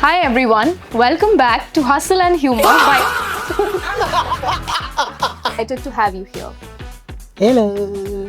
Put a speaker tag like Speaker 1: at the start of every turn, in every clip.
Speaker 1: Hi everyone, welcome back to Hustle and Humour. Excited to have you here.
Speaker 2: Hello.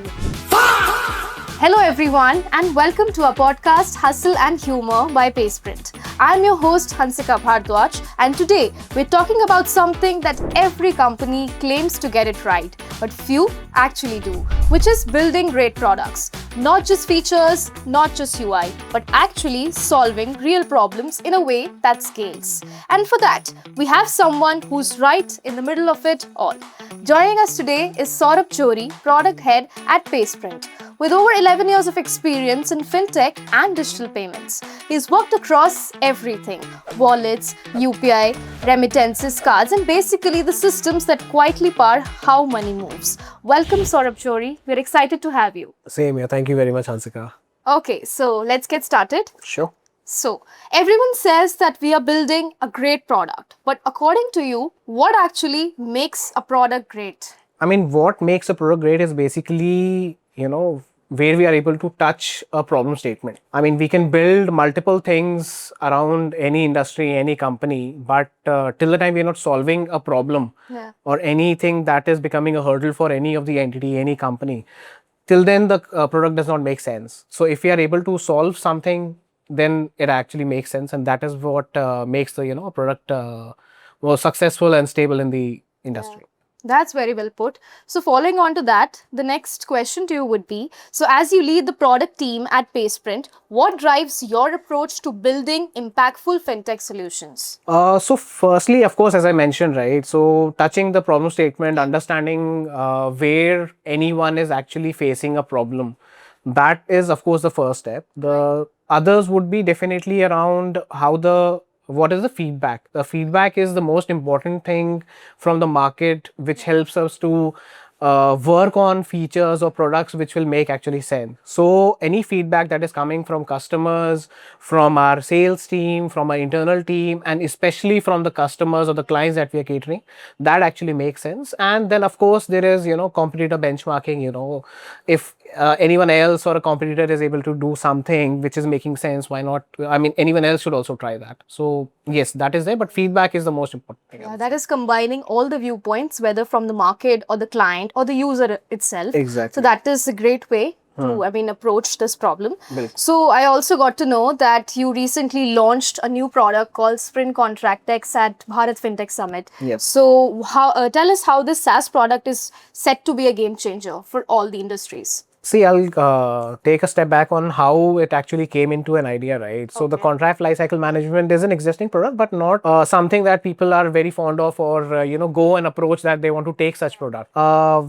Speaker 1: Hello everyone and welcome to our podcast Hustle and Humour by PaySprint. I'm your host Hansika Bhardwaj and today we're talking about something that every company claims to get it right, but few actually do, which is building great products. Not just features, not just UI, but actually solving real problems in a way that scales. And for that, we have someone who's right in the middle of it all. Joining us today is Saurabh Johri, Product Head at PaySprint. With over 11 years of experience in Fintech and digital payments, he's worked across everything: wallets, UPI, remittances, cards, and basically the systems that quietly power how money moves. Welcome, Saurabh Johri. We're excited to have you.
Speaker 2: Same here. Thank you very much, Hansika.
Speaker 1: Okay, so let's get started.
Speaker 2: Sure.
Speaker 1: So, everyone says that we are building a great product, but according to you, what actually makes a product great?
Speaker 2: I mean, what makes a product great is basically, where we are able to touch a problem statement. I mean, we can build multiple things around any industry, any company, but till the time we are not solving a problem or anything that is becoming a hurdle for any of the entity, any company, till then the product does not make sense. So if we are able to solve something, then it actually makes sense, and that is what makes the product more successful and stable in the industry.
Speaker 1: That's very well put. So following on to that, the next question to you would be, so as you lead the product team at PaySprint, what drives your approach to building impactful fintech solutions?
Speaker 2: So firstly, of course, as I mentioned, right, so touching the problem statement, understanding where anyone is actually facing a problem, that is, of course, the first step. The others would be definitely around what is the feedback. The feedback is the most important thing from the market, which helps us to work on features or products which will make actually sense. So any feedback that is coming from customers, from our sales team, from our internal team, and especially from the customers or the clients that we are catering, that actually makes sense. And then of course there is competitor benchmarking. If anyone else or a competitor is able to do something which is making sense, why not? I mean, anyone else should also try that. So yes, that is there, but feedback is the most important thing.
Speaker 1: Yeah, that is combining all the viewpoints, whether from the market or the client or the user itself.
Speaker 2: Exactly.
Speaker 1: So that is a great way to, approach this problem.
Speaker 2: Bilkul.
Speaker 1: So I also got to know that you recently launched a new product called Sprint Contract X at Bharat Fintech Summit.
Speaker 2: Yes.
Speaker 1: So tell us how this SaaS product is set to be a game changer for all the industries.
Speaker 2: See, I'll take a step back on how it actually came into an idea, right? So the contract lifecycle management is an existing product, but not something that people are very fond of or, go and approach that they want to take such product.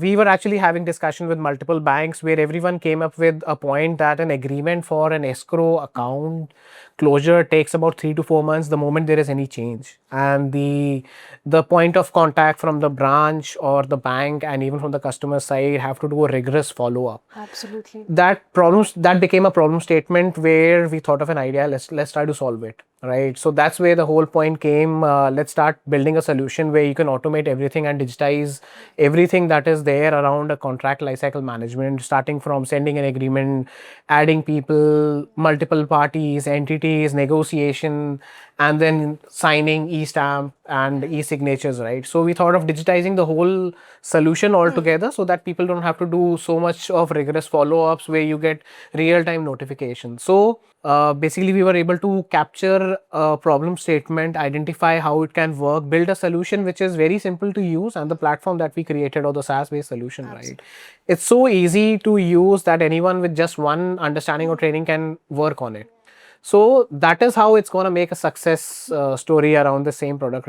Speaker 2: We were actually having discussion with multiple banks where everyone came up with a point that an agreement for an escrow account closure takes about 3 to 4 months the moment there is any change. And the point of contact from the branch or the bank and even from the customer side have to do a rigorous follow-up.
Speaker 1: Absolutely.
Speaker 2: That became a problem statement where we thought of an idea. Let's try to solve it, right? So that's where the whole point came. Let's start building a solution where you can automate everything and digitize everything that is there around a contract lifecycle management, starting from sending an agreement, adding people, multiple parties, entities, negotiation, and then signing e-stamp and e-signatures, right? So we thought of digitizing the whole solution altogether so that people don't have to do so much of rigorous follow-ups where you get real-time notifications. So basically we were able to capture a problem statement, identify how it can work, build a solution which is very simple to use, and the platform that we created, or the SaaS-based solution, right? It's so easy to use that anyone with just one understanding or training can work on it. So that is how it's going to make a success story around the same product,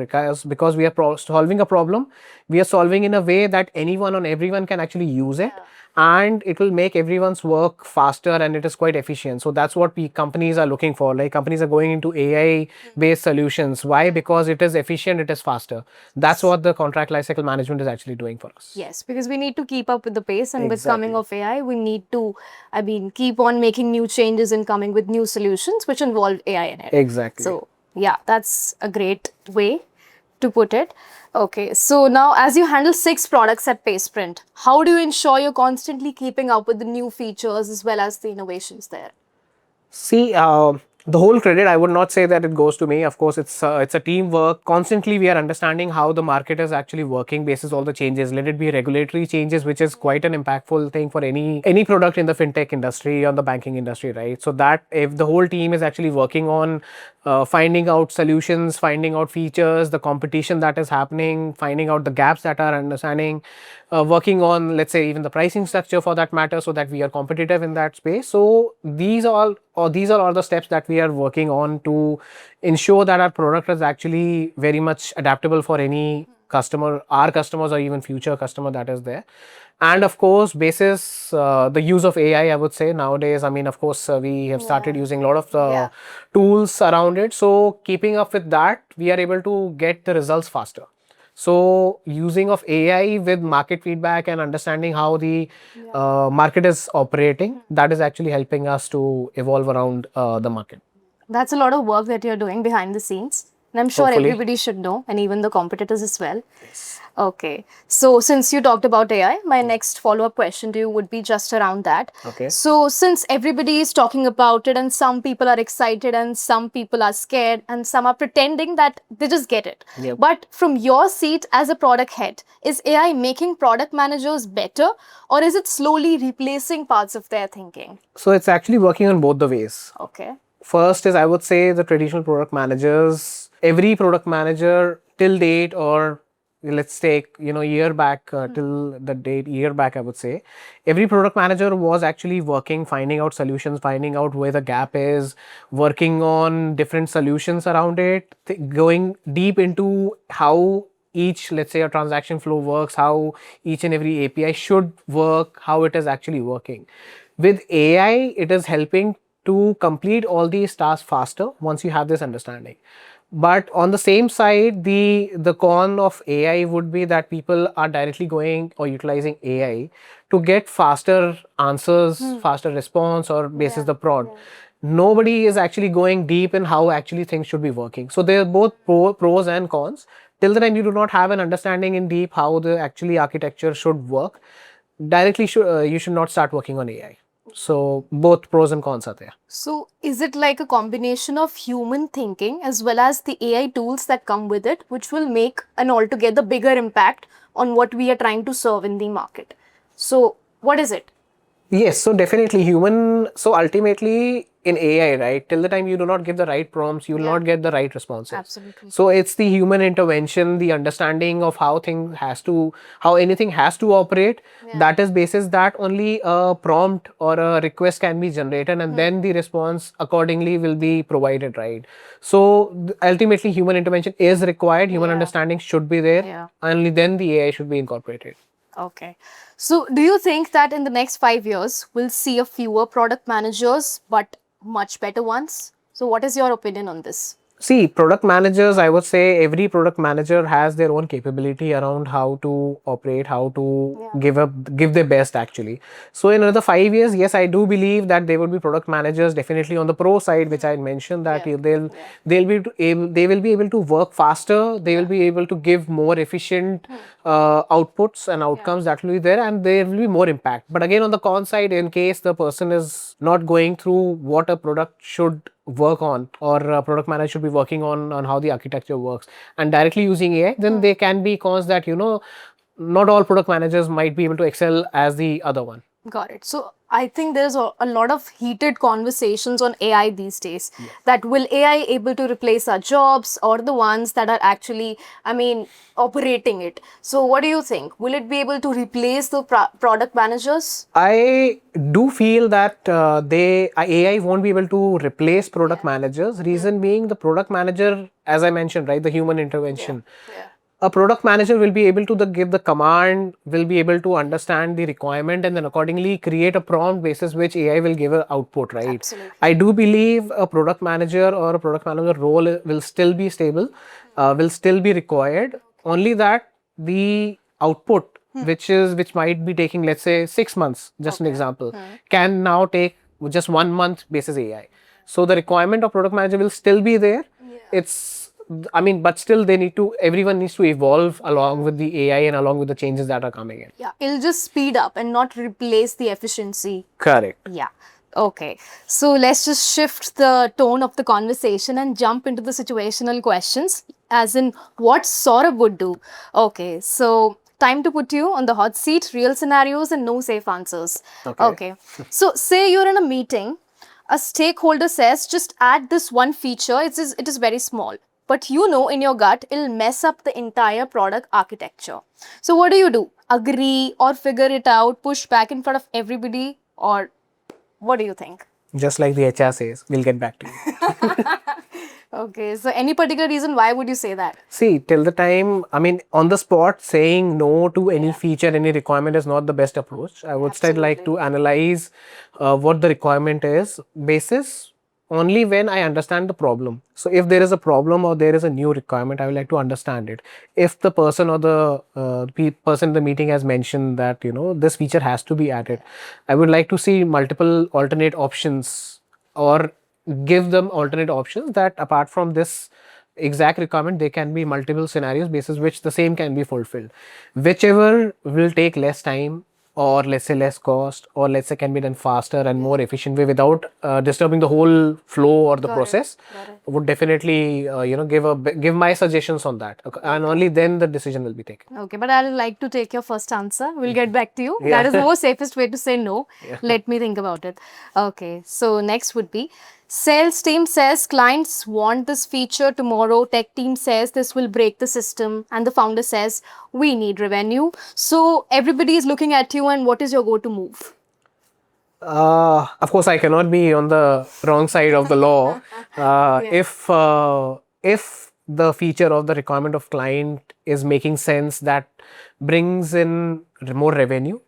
Speaker 2: because we are solving a problem. We are solving in a way that anyone and everyone can actually use it, and it will make everyone's work faster, and it is quite efficient. So that's what companies are looking for. Like, companies are going into AI based solutions. Why? Because it is efficient, it is faster. That's what the contract lifecycle management is actually doing for us.
Speaker 1: Yes, because we need to keep up with the pace, and with
Speaker 2: Exactly.
Speaker 1: coming of AI, we need to, keep on making new changes and coming with new solutions which involve AI in it.
Speaker 2: Exactly.
Speaker 1: So yeah, that's a great way to put it. Okay, so now as you handle 6 products at PaySprint, how do you ensure you're constantly keeping up with the new features as well as the innovations there?
Speaker 2: See, The whole credit, I would not say that it goes to me. Of course, it's a teamwork. Constantly, we are understanding how the market is actually working basis all the changes. Let it be regulatory changes, which is quite an impactful thing for any product in the fintech industry or the banking industry, right? So that if the whole team is actually working on finding out solutions, finding out features, the competition that is happening, finding out the gaps that are understanding, working on, let's say, even the pricing structure for that matter, so that we are competitive in that space. So these are all the steps that we are working on to ensure that our product is actually very much adaptable for any customer, our customers, or even future customer that is there. And of course, basis the use of AI, I would say nowadays. I mean, of course, we have started using a lot of the tools around it. So keeping up with that, we are able to get the results faster. So using of AI with market feedback and understanding how the market is operating, that is actually helping us to evolve around the market.
Speaker 1: That's a lot of work that you're doing behind the scenes. And I'm sure
Speaker 2: Hopefully.
Speaker 1: everybody should know, and even the competitors as well. Okay. So, since you talked about AI, my next follow up question to you would be just around that.
Speaker 2: Okay.
Speaker 1: So, since everybody is talking about it, and some people are excited, and some people are scared, and some are pretending that they just get it.
Speaker 2: Yep.
Speaker 1: But from your seat as a product head, is AI making product managers better, or is it slowly replacing parts of their thinking?
Speaker 2: So it's actually working on both the ways.
Speaker 1: Okay.
Speaker 2: First is, I would say, the traditional product managers. Every product manager till date, or let's take year back till the date year back, I would say, every product manager was actually working, finding out solutions, finding out where the gap is, working on different solutions around it, going deep into how each, let's say, a transaction flow works, how each and every API should work, how it is actually working. With AI, it is helping to complete all these tasks faster once you have this understanding. But on the same side, the con of AI would be that people are directly going or utilizing AI to get faster answers, faster response, or basis the prompt. Nobody is actually going deep in how actually things should be working. So there are both pros and cons. Till the time you do not have an understanding in deep how the actually architecture should work, directly you should not start working on AI. So both pros and cons are there.
Speaker 1: So, is it like a combination of human thinking as well as the AI tools that come with it, which will make an altogether bigger impact on what we are trying to serve in the market? So, what is it?
Speaker 2: Yes, so definitely human. So ultimately in AI, right, till the time you do not give the right prompts, you will not get the right responses.
Speaker 1: Absolutely.
Speaker 2: So it's the human intervention, the understanding of how how anything has to operate. That is basis that only a prompt or a request can be generated, and then the response accordingly will be provided, right? So ultimately human intervention is required, human understanding should be there,
Speaker 1: Yeah.
Speaker 2: only then the AI should be incorporated.
Speaker 1: Okay. So, do you think that in the next 5 years, we'll see a fewer product managers but much better ones? So, what is your opinion on this?
Speaker 2: See, product managers, I would say every product manager has their own capability around how to operate, how to give their best actually. So in another 5 years, yes, I do believe that there will be product managers definitely on the pro side, which I mentioned that they will be able to work faster, they will be able to give more efficient outputs and outcomes that will be there, and there will be more impact. But again, on the con side, in case the person is not going through what a product should work on, or a product manager should be working on how the architecture works, and directly using AI, then there can be cons that not all product managers might be able to excel as the other one.
Speaker 1: Got it. So I think there's a lot of heated conversations on AI these days. That will AI able to replace our jobs, or the ones that are actually, operating it? So what do you think? Will it be able to replace the product managers?
Speaker 2: I do feel that AI won't be able to replace product managers. Reason being, the product manager, as I mentioned, right, the human intervention. A product manager will be able to give the command, will be able to understand the requirement, and then accordingly create a prompt basis which AI will give an output, right?
Speaker 1: Absolutely.
Speaker 2: I do believe a product manager or a product manager role will still be stable, will still be required. Only that the output, which might be taking, let's say, 6 months, just an example, can now take just 1 month basis AI. So the requirement of product manager will still be there. But still everyone needs to evolve along with the AI and along with the changes that are coming in.
Speaker 1: Yeah, it'll just speed up and not replace the efficiency.
Speaker 2: Correct.
Speaker 1: Yeah. Okay, so let's just shift the tone of the conversation and jump into the situational questions, as in what Saurabh would do. Okay, so time to put you on the hot seat, real scenarios and no safe answers.
Speaker 2: Okay.
Speaker 1: Okay, so say you're in a meeting, a stakeholder says just add this one feature, it is very small. But you know in your gut it'll mess up the entire product architecture. So what do? Agree or figure it out, push back in front of everybody, or what do you think?
Speaker 2: Just like the HR says, we'll get back to you.
Speaker 1: Okay, so any particular reason why would you say that?
Speaker 2: See, till the time, I mean, on the spot, saying no to any feature, any requirement is not the best approach. I would still like to analyze what the requirement is, basis only when I understand the problem. So, if there is a problem or there is a new requirement, I would like to understand it. If the person or the person in the meeting has mentioned that, this feature has to be added, I would like to see multiple alternate options or give them alternate options that apart from this exact requirement, there can be multiple scenarios basis which the same can be fulfilled. Whichever will take less time or let's say less cost or let's say can be done faster and more efficient way without disturbing the whole flow or the process would definitely give my suggestions on that. Okay. And only then the decision will be taken.
Speaker 1: Okay, but I'd like to take your first answer. We'll get back to you. That is the most safest way to say no. Let me think about it. Okay, so next would be sales team says clients want this feature tomorrow. Tech team says this will break the system. And the founder says we need revenue. So everybody is looking at you and what is your go-to move?
Speaker 2: Of course, I cannot be on the wrong side of the law. If the feature of the requirement of client is making sense that brings in more revenue,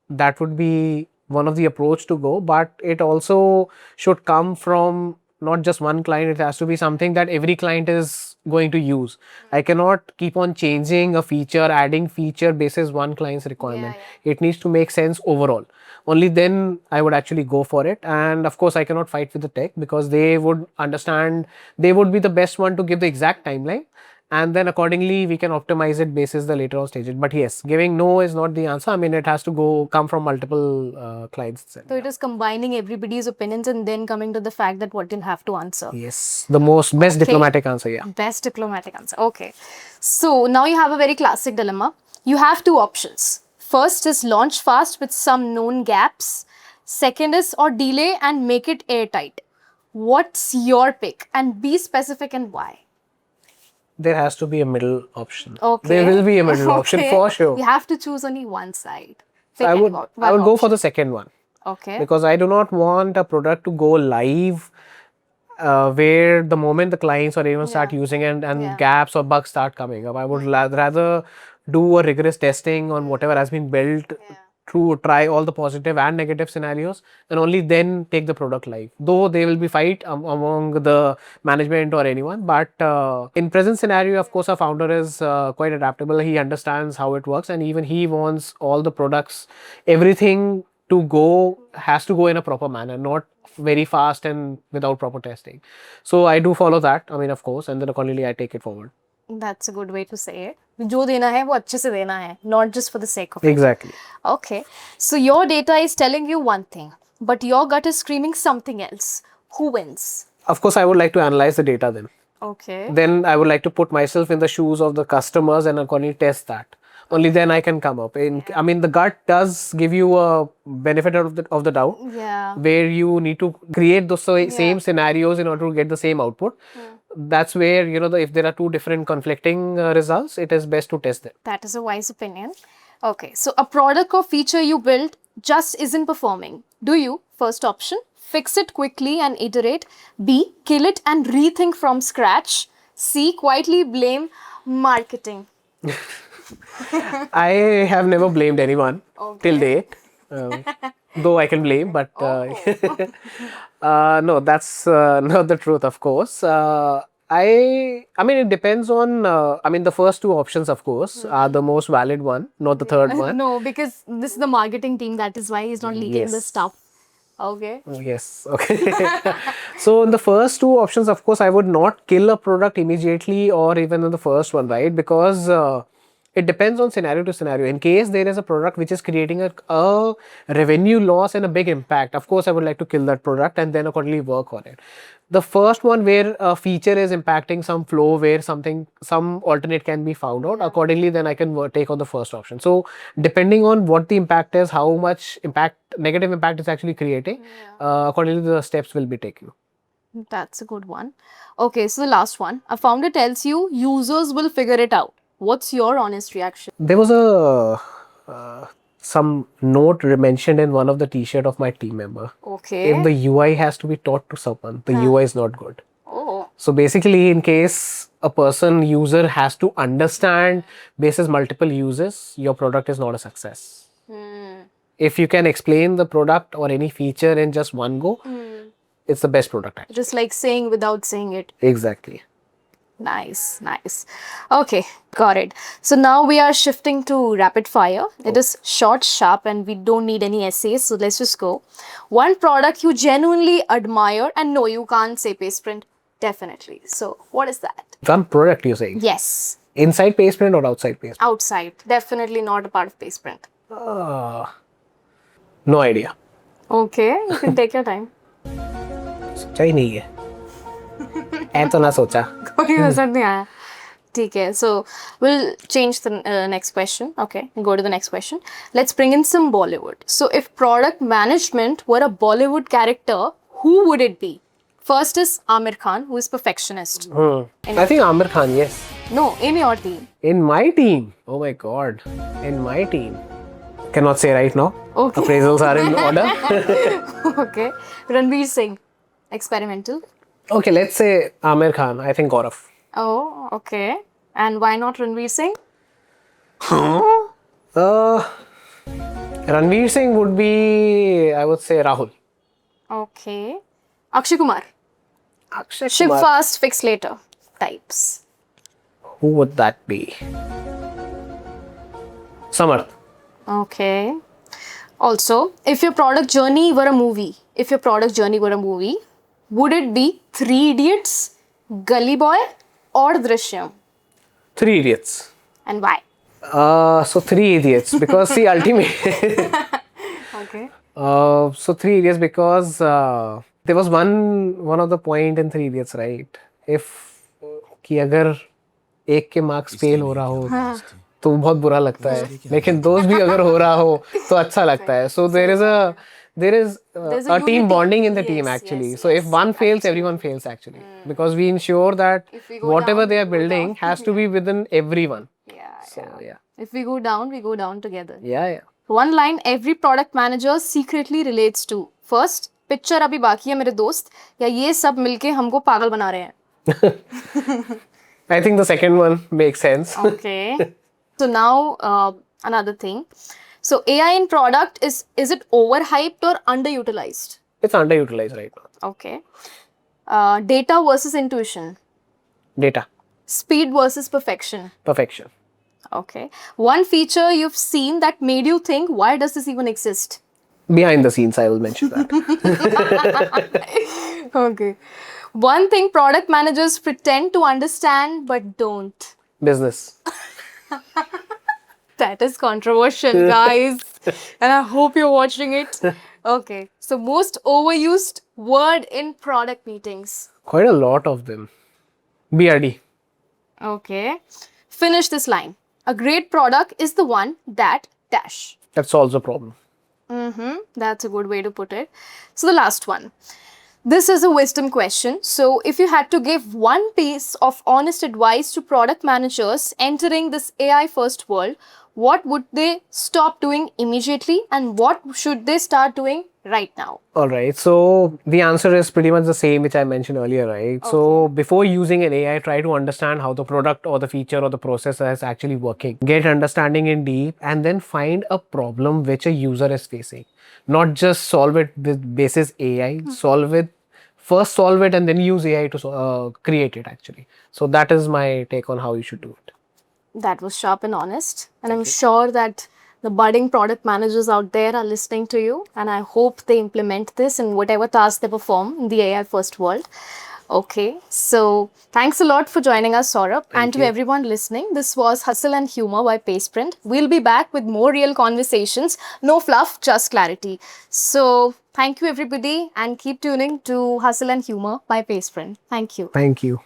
Speaker 2: that would be one of the approach to go. But it also should come from not just one client. It has to be something that every client is going to use. I cannot keep on changing a feature, adding feature basis one client's requirement. It needs to make sense overall. Only then I would actually go for it. And of course, I cannot fight with the tech because they would understand, they would be the best one to give the exact timeline. And then accordingly, we can optimize it basis the later on stages. But yes, giving no is not the answer. I mean, it has to come from multiple clients itself.
Speaker 1: So it is combining everybody's opinions and then coming to the fact that what you'll have to answer.
Speaker 2: Yes, the best diplomatic answer, yeah.
Speaker 1: Best diplomatic answer. Okay. So now you have a very classic dilemma. You have two options. First is launch fast with some known gaps. Second is or delay and make it airtight. What's your pick? And be specific and why.
Speaker 2: There has to be a middle option.
Speaker 1: Okay.
Speaker 2: There will be a middle option for sure.
Speaker 1: You have to choose only one side.
Speaker 2: So I would go for the second one.
Speaker 1: Okay.
Speaker 2: Because I do not want a product to go live where the moment the clients or anyone start using it and gaps or bugs start coming up. I would rather do a rigorous testing on whatever has been built to try all the positive and negative scenarios and only then take the product live. Though there will be fight among the management or anyone, but in present scenario, of course, our founder is quite adaptable. He understands how it works and even he wants all the products, everything has to go in a proper manner, not very fast and without proper testing. So I do follow that, I mean, of course, and then accordingly I take it forward.
Speaker 1: That's a good way to say it. जो देना है वो अच्छे से देना है, not just for the sake of it.
Speaker 2: Exactly.
Speaker 1: Okay. So your data is telling you one thing, but your gut is screaming something else. Who wins?
Speaker 2: Of course, I would like to analyze the data then.
Speaker 1: Okay.
Speaker 2: Then I would like to put myself in the shoes of the customers and accordingly test that. Only then I can come up. I mean, the gut does give you a benefit of the doubt.
Speaker 1: Yeah.
Speaker 2: Where you need to create those same scenarios in order to get the same output. That's where, if there are two different conflicting results, it is best to test them.
Speaker 1: That is a wise opinion. Okay. So a product or feature you built just isn't performing. Do you? First option, fix it quickly and iterate. B, kill it and rethink from scratch. C, quietly blame marketing.
Speaker 2: I have never blamed anyone till date, though I can blame, but no, that's not the truth, of course. I mean, it depends on, the first two options, of course, are the most valid one, not the third one.
Speaker 1: No, because this is the marketing team, that is why he's not leaking the stuff. Okay.
Speaker 2: Yes, okay. So in the first two options, of course, I would not kill a product immediately or even in the first one, right? Because It depends on scenario to scenario. In case there is a product which is creating a revenue loss and a big impact, of course I would like to kill that product and then accordingly work on it. The first one where a feature is impacting some flow, where some alternate can be found out, accordingly then I can take on the first option. So depending on what the impact is, how much negative impact is actually creating, accordingly the steps will be taken.
Speaker 1: That's a good one. Okay, so the last one. A founder tells you users will figure it out. What's your honest reaction?
Speaker 2: There was some note mentioned in one of the t-shirt of my team member.
Speaker 1: Okay.
Speaker 2: If the UI has to be taught to someone, the UI is not good.
Speaker 1: Oh.
Speaker 2: So basically, in case a user has to understand basis multiple uses, your product is not a success. If you can explain the product or any feature in just one go, it's the best product actually.
Speaker 1: Just like saying without saying it.
Speaker 2: Exactly.
Speaker 1: Nice, nice. Okay, got it. So now we are shifting to rapid fire. It is short, sharp, and we don't need any essays. So let's just go. One product you genuinely admire, and no, you can't say PaySprint. Definitely. So what is that?
Speaker 2: One product you're saying?
Speaker 1: Yes.
Speaker 2: Inside PaySprint or outside PaySprint?
Speaker 1: Outside. Definitely not a part of PaySprint.
Speaker 2: No idea.
Speaker 1: Okay, you can take your time.
Speaker 2: सोचा ही नहीं है ऐसा ना सोचा
Speaker 1: कोई असर नहीं आया ठीक है so we'll change the next question okay go to the next question let's bring in some Bollywood so if product management were a Bollywood character who would it be first is Amir Khan who is perfectionist
Speaker 2: I think Amir Khan yes
Speaker 1: no in your team
Speaker 2: in my team oh my god in my team cannot say right now
Speaker 1: okay
Speaker 2: appraisals are in order
Speaker 1: okay Ranveer Singh experimental
Speaker 2: okay let's say Amir Khan I think Gaurav
Speaker 1: oh okay and why not Ranveer Singh
Speaker 2: Ranveer Singh would be I would say Rahul
Speaker 1: okay Akshay Kumar
Speaker 2: Akshay
Speaker 1: ship
Speaker 2: Kumar
Speaker 1: fast fix later types
Speaker 2: who would that be Samarth
Speaker 1: okay also if your product journey were a movie would it be Three Idiots, Gully Boy or Drishyam?
Speaker 2: Three Idiots.
Speaker 1: And why?
Speaker 2: So Three Idiots because see ultimate.
Speaker 1: Okay.
Speaker 2: So Three Idiots because there was one of the point in Three Idiots right. If कि अगर एक के marks fail हो रहा हो तो बहुत बुरा लगता है लेकिन दोस्त भी अगर हो रहा हो तो अच्छा लगता है. So there is a team bonding in the team actually. So if one fails, everyone fails actually. Because we ensure that whatever they are building has to be within everyone. Yeah.
Speaker 1: If we go down together.
Speaker 2: Yeah.
Speaker 1: One line every product manager secretly relates to. First, picture अभी बाकी है मेरे दोस्त या ये सब मिलके हमको पागल बना रहे हैं.
Speaker 2: I think the second one makes sense.
Speaker 1: Okay. So now another thing. So AI in product is it overhyped or underutilized?
Speaker 2: It's underutilized right now.
Speaker 1: Okay. Data versus intuition.
Speaker 2: Data.
Speaker 1: Speed versus perfection.
Speaker 2: Perfection.
Speaker 1: Okay. One feature you've seen that made you think, why does this even exist?
Speaker 2: Behind the scenes, I will mention that.
Speaker 1: Okay. One thing product managers pretend to understand but don't.
Speaker 2: Business.
Speaker 1: That is controversial, guys. And I hope you're watching it. Okay. So, most overused word in product meetings.
Speaker 2: Quite a lot of them. BRD.
Speaker 1: Okay. Finish this line. A great product is the one that dash.
Speaker 2: That solves a problem.
Speaker 1: That's a good way to put it. So, the last one. This is a wisdom question. So, if you had to give one piece of honest advice to product managers entering this AI first world, what would they stop doing immediately and what should they start doing right now?
Speaker 2: Alright, so the answer is pretty much the same which I mentioned earlier, right? Okay. So before using an AI, try to understand how the product or the feature or the process is actually working. Get understanding in deep and then find a problem which a user is facing. Not just solve it with basis AI, first solve it and then use AI to create it actually. So that is my take on how you should do it.
Speaker 1: That was sharp and honest. And I'm sure that the budding product managers out there are listening to you. And I hope they implement this in whatever task they perform in the AI first world. Okay, so thanks a lot for joining us, Saurabh. And to
Speaker 2: you.
Speaker 1: everyone listening, this was Hustle and Humor by PaySprint. We'll be back with more real conversations. No fluff, just clarity. So thank you, everybody, and keep tuning to Hustle and Humor by PaySprint. Thank you.
Speaker 2: Thank you.